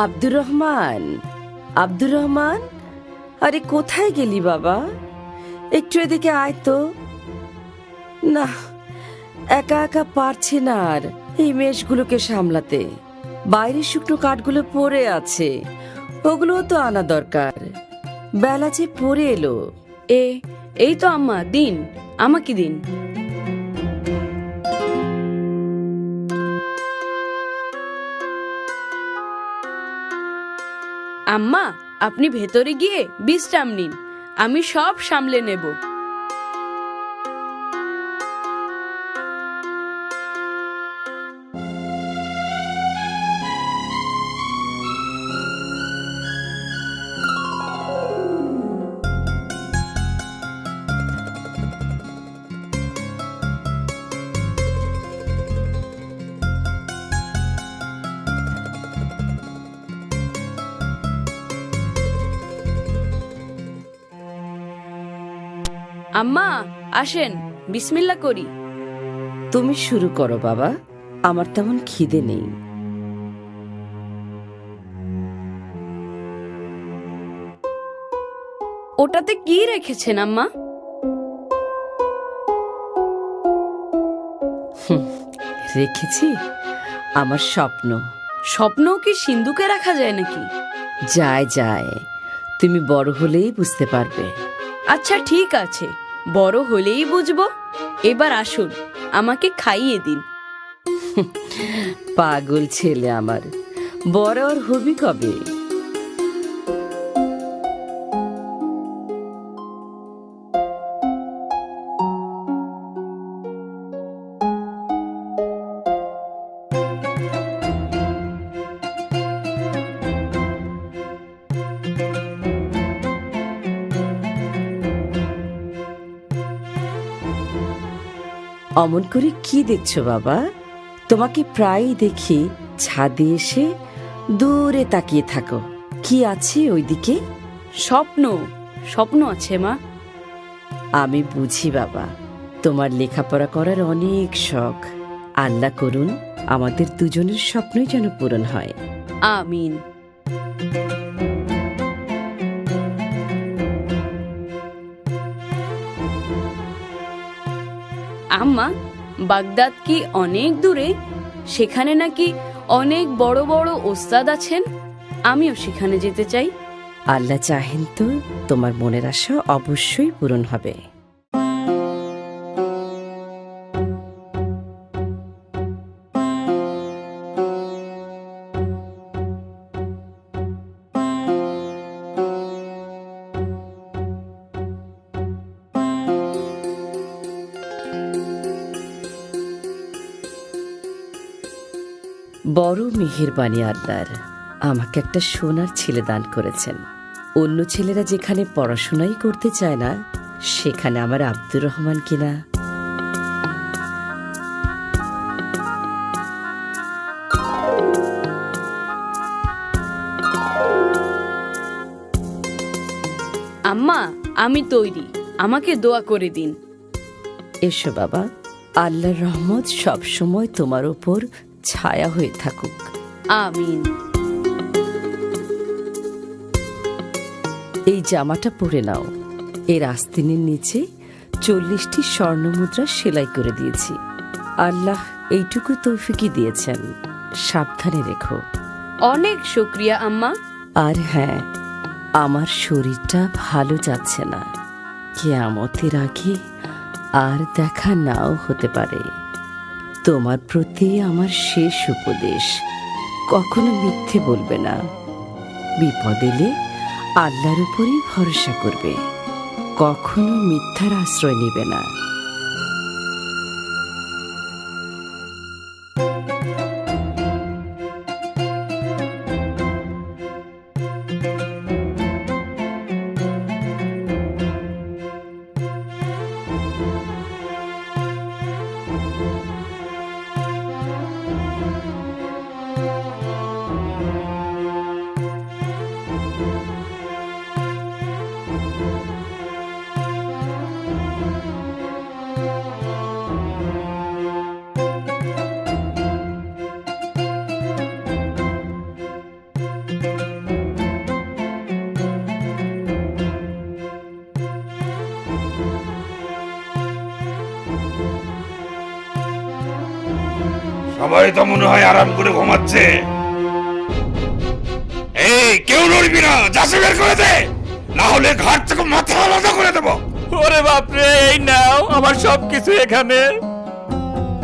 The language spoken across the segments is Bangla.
আব্দুর রহমান, আব্দুর রহমান, আরে কোথায় গেলি বাবা? একটু এদিকে আয় তো। না, একা একা পারছি না আর এই মেষগুলোকে সামলাতে। বাইরের শুকনো কাঠগুলো পড়ে আছে, ওগুলোও তো আনা দরকার। বেলা যে পড়ে এলো। এই তো আম্মা, দিন, আমাকে দিন। আম্মা, আপনি ভেতরে গিয়ে বিশ্রাম নিন, আমি সব সামলে নেব। আম্মা আসেন, বিসমিল্লাহ করি। তুমি শুরু করো বাবা, আমার তেমন খিদে নেই। ওটাতে কি রেখেছেন আম্মা? রেখেছি আমার স্বপ্ন। স্বপ্নও কি সিন্ধুকে রাখা যায় নাকি? যায় যায়, তুমি বড় হলেই বুঝতে পারবে। আচ্ছা ঠিক আছে, বড় হলেই বুঝবো। এবার আসুন, আমাকে খাইয়ে দিন। পাগল ছেলে আমার, বড় আর হবি কবে? অমন করে কি দেখছো বাবা? তোমাকে প্রায়ই দেখি ছাদে এসে দূরে তাকিয়ে থাকো। কি আছে ওইদিকে? স্বপ্ন, স্বপ্ন আছে মা। আমি বুঝি বাবা, তোমার লেখাপড়া করার অনেক শখ। আল্লাহ করুন আমাদের দুজনের স্বপ্নই যেন পূরণ হয়। আমিন। আম্মা, বাগদাদ কি অনেক দূরে? সেখানে নাকি অনেক বড় বড় ওস্তাদ আছেন, আমিও সেখানে যেতে চাই। আল্লাহ চাহেন তো তোমার মনের আশা অবশ্যই পূরণ হবে। বড় মেহেরবানি আল্লাহর, আমাকে একটা সোনার ছেলে দান করেছেন। অন্য ছেলেরা যেখানে পড়াশোনাই করতে চায় না, সেখানে আমার আব্দুর রহমান কিনা। আম্মা, আমি তৈরি, আমাকে দোয়া করে দিন। এসো বাবা, আল্লাহর রহমত সবসময় তোমার উপর ছায়া হয়ে থাকুক। আমিন। এই জামাটা পরে নাও। এর আস্তিনের নিচে 40টি স্বর্ণমুদ্রা সেলাই করে দিয়েছি। আল্লাহ এইটুকু তৌফিকই দিয়েছেন, সাবধানে রেখো। অনেক শুকরিয়া আম্মা। আর হ্যাঁ, আমার শরীরটা ভালো যাচ্ছে না, কিয়ামতের আগে আর দেখা নাও হতে পারে। তোমার প্রতি আমার শেষ উপদেশ, কখনো মিথ্যে বলবে না। বিপদ এলে আল্লাহর উপরই ভরসা করবে, কখনো মিথ্যার আশ্রয় নেবে না। সবাই তো মনে হয় আরাম করে ঘুমাচ্ছে। এই কেউ নড়বি না, যাচ্ছে বের করে দে, না হলে ঘাট থেকে মাথা আলাদা করে দেবো। ওরে বাপরে, এই নাও আমার সবকিছু এখানে।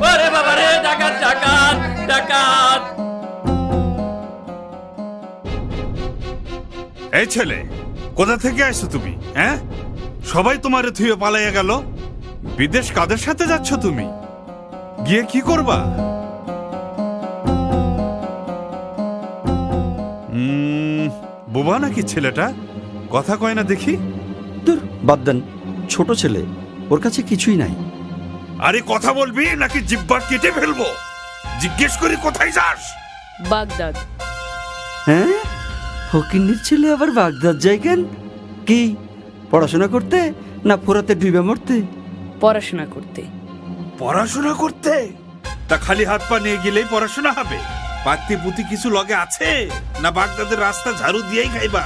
ওরে বাবা রে, ডাকাত ডাকাত ডাকাত! এই ছেলে, কোথা থেকে আসছো তুমি? হ্যাঁ, সবাই তোমারে থুয়ে পালাইয়া গেল। বিদেশ কাদের সাথে যাচ্ছ তুমি? গিয়ে কি করবা? বোবা নাকি ছেলেটা? কথা কয় না দেখি। দূর, বাদ দেন, ছোট ছেলে, ওর কাছে কিছুই নাই। আরে কথা বলবি নাকি জিব্বা কেটে ফেলবো? জিজ্ঞেস করি কোথায় যাস? বাগদাদ। হ্যাঁ, ফকিন্নির ছেলে আবার বাগদাদ যায় কেন? কি পড়াশোনা করতে, না ফোরাতে ডুবে মরতে? পড়াশোনা করতে। পড়াশোনা করতে? তা খালি হাত পা নিয়ে গেলেই পড়াশোনা হবে? পাত্তি পুতি কিছু লগে আছে, না বাগদাদের রাস্তা ঝাড়ু দিয়েই খাইবা?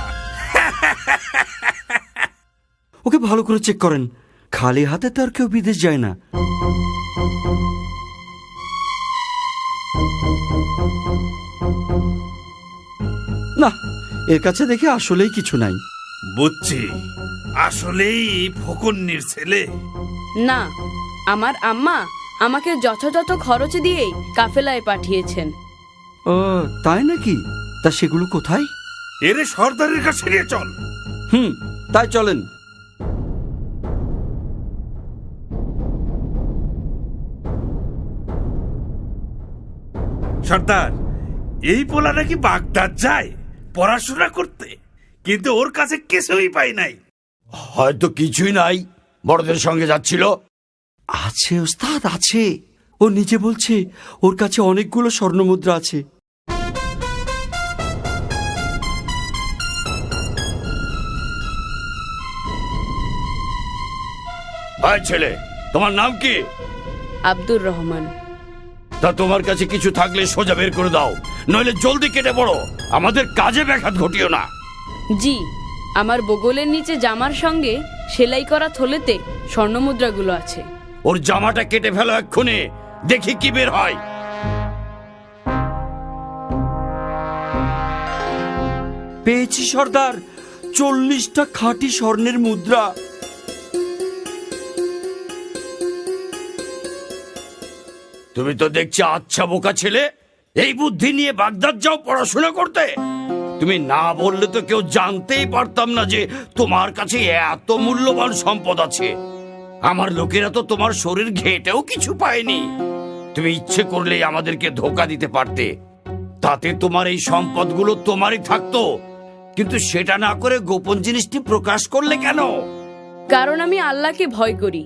ওকে ভালো করে চেক করেন, খালি হাতে তো আর কেউ বিদেশ যায় না। না, এর কাছে দেখে আসলেই কিছু নাই। বুঝছি, আসলেই ফকন্নির ছেলে। না, আমার আম্মা আমাকে যথাযথ খরচ দিয়েই কাফেলায় পাঠিয়েছেন। ও তাই নাকি? তা সেগুলো কোথায়? এরে সর্দারের কাছে নিয়ে চল। তাই চলেন। সর্দার, এই পোলা নাকি বাগদাদ যায় পড়াশোনা করতে, কিন্তু ওর কাছে কিছুই পাই নাই। হয়তো কিছুই নাই, বড়দের সঙ্গে যাচ্ছিল। আছে ওস্তাদ, আছে। ও নিজে বলছে ওর কাছে অনেকগুলো স্বর্ণমুদ্রা আছে। হায় ছেলে, তোমার নাম কি? আব্দুর রহমান। তা তোমার কাছে কিছু থাকলে সোজা বের করে দাও, নইলে জলদি কেটে পড়ো, আমাদের কাজে ব্যাঘাত ঘটিও না। জি, আমার বগলের নিচে জামার সঙ্গে সেলাই করা থলেতে স্বর্ণমুদ্রাগুলো আছে। ওর জামাটা কেটে ফেলো এক্ষুনি, দেখি কি বের হয়। পেয়েছি সর্দার, 40টা খাঁটি স্বর্ণের মুদ্রা। তুমি তো দেখছি আচ্ছা বোকা ছেলে, এই বুদ্ধি নিয়ে বাগদাদ যাও পড়াশোনা করতে? তুমি না বললে তো কেউ জানতেই পারতাম না যে তোমার কাছে এত মূল্যবান সম্পদ আছে। আমার লোকেরা তো তোমার শরীর ঘেটেও কিছু পায়নি। তুমি ইচ্ছে করলেই আমাদেরকে ধোকা দিতে পারতে, তাতে তোমার এই সম্পদগুলো তোমারই থাকতো। কিন্তু সেটা না করে গোপন জিনিসটি প্রকাশ করলে কেন? কারণ আমি আল্লাহকে ভয় করি,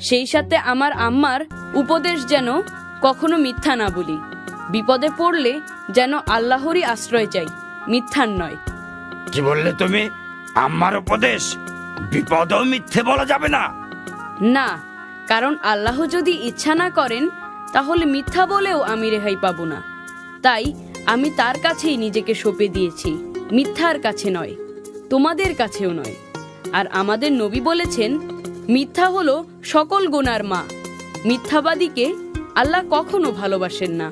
সেই সাথে আমার আম্মার উপদেশ যেন কখনো মিথ্যা না বলি। বিপদে পড়লে যেন আল্লাহরই আশ্রয় চাই, মিথ্যার নয়। কি বললে তুমি? আমার উপদেশ? বিপদেও মিথ্যে বলা যাবে না। না, কারণ আল্লাহ যদি ইচ্ছা না করেন তাহলে মিথ্যা বলেও আমি রেহাই পাবো না। তাই আমি তার কাছেই নিজেকে সঁপে দিয়েছি, মিথ্যার কাছে নয়, তোমাদের কাছেও নয়। আর আমাদের নবী বলেছেন, মিথ্যা হলো সকল গুনার মা। মিথ্যাবাদীকে আল্লাহ কখনো ভালোবাসেন না।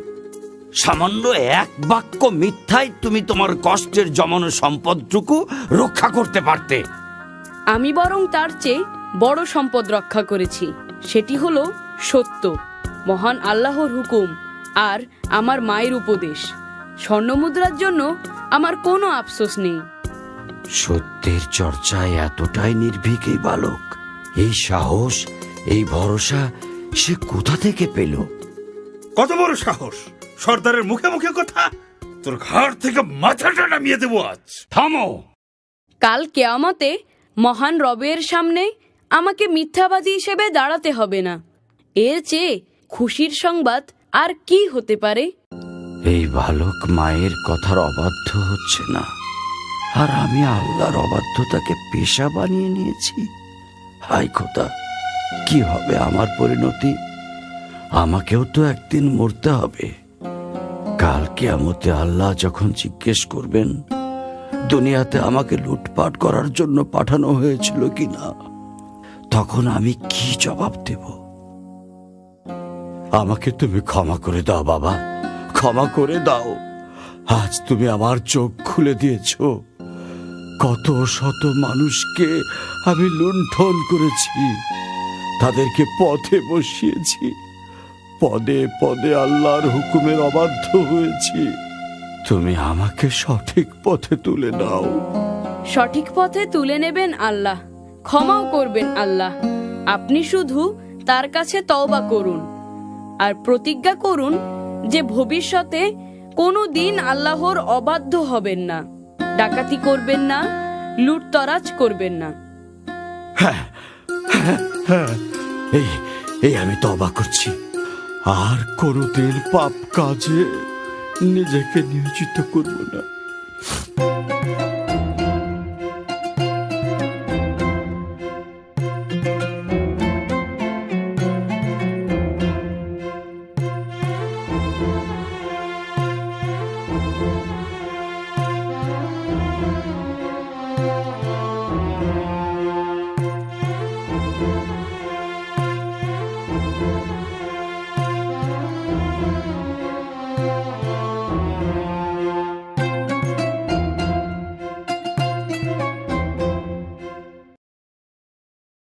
সামান্য এক বাক্য মিথ্যায় তুমি তোমার কষ্টের জমানো সম্পদটুকু রক্ষা করতে পারতে। আমি বরং তার চেয়ে বড় সম্পদ রক্ষা করেছি, সেটি হলো সত্য, মহান আল্লাহর হুকুম আর আমার মায়ের উপদেশ। স্বর্ণমুদ্রার জন্য আমার কোনো আফসোস নেই। সত্যের চর্চায় এতটাই নির্ভীক এই বালক, এই সাহস, এই ভরসা সে কোথা থেকে পেল? কত বড় সাহস! সর্দারের মুখে মুখে কথা! তোর ঘাড় থেকে মাথাটা নামিয়ে দেবো আজ। থামো! কাল কিয়ামতে মহান রবের সামনে আমাকে মিথ্যাবাদী হিসেবে দাঁড়াতে হবে না। এর চেয়ে খুশির সংবাদ আর কি হতে পারে? এই বালক মায়ের কথার অবাধ্য হচ্ছে না, আর আমি আল্লাহর অবাধ্যতাকে পেশা বানিয়ে নিয়েছি। হায় খোদা, কি হবে আমার পরিণতি? আমাকেও তো একদিন মরতে হবে। কাল কিয়ামতে আল্লাহ যখন জিজ্ঞেস করবেন দুনিয়াতে আমাকে লুটপাট করার জন্য পাঠানো হয়েছিল কিনা, তখন আমি কি জবাব দেব? আমাকে তুমি ক্ষমা করে দাও বাবা, ক্ষমা করে দাও। আজ তুমি আমার চোখ খুলে দিয়েছো। কত শত মানুষকে আমি লুণ্ঠন করেছি, তাদেরকে পথে বসিয়েছি, পদে পদে আল্লাহর হুকুমের অবাধ্য হয়েছি। তুমি আমাকে সঠিক পথে তুলে দাও। সঠিক পথে তুলে নেবেন আল্লাহ, ক্ষমাও করবেন আল্লাহ। আপনি শুধু তার কাছে তওবা করুন আর প্রতিজ্ঞা করুন যে ভবিষ্যতে কোনো দিন আল্লাহর অবাধ্য হবেন না, ডাকাতি করবেন না, লুটতরাজ করবেন না। এই এই আমি তওবা করছি, আর কোনোদিন পাপ কাজে নিজেকে নিয়োজিত করব না।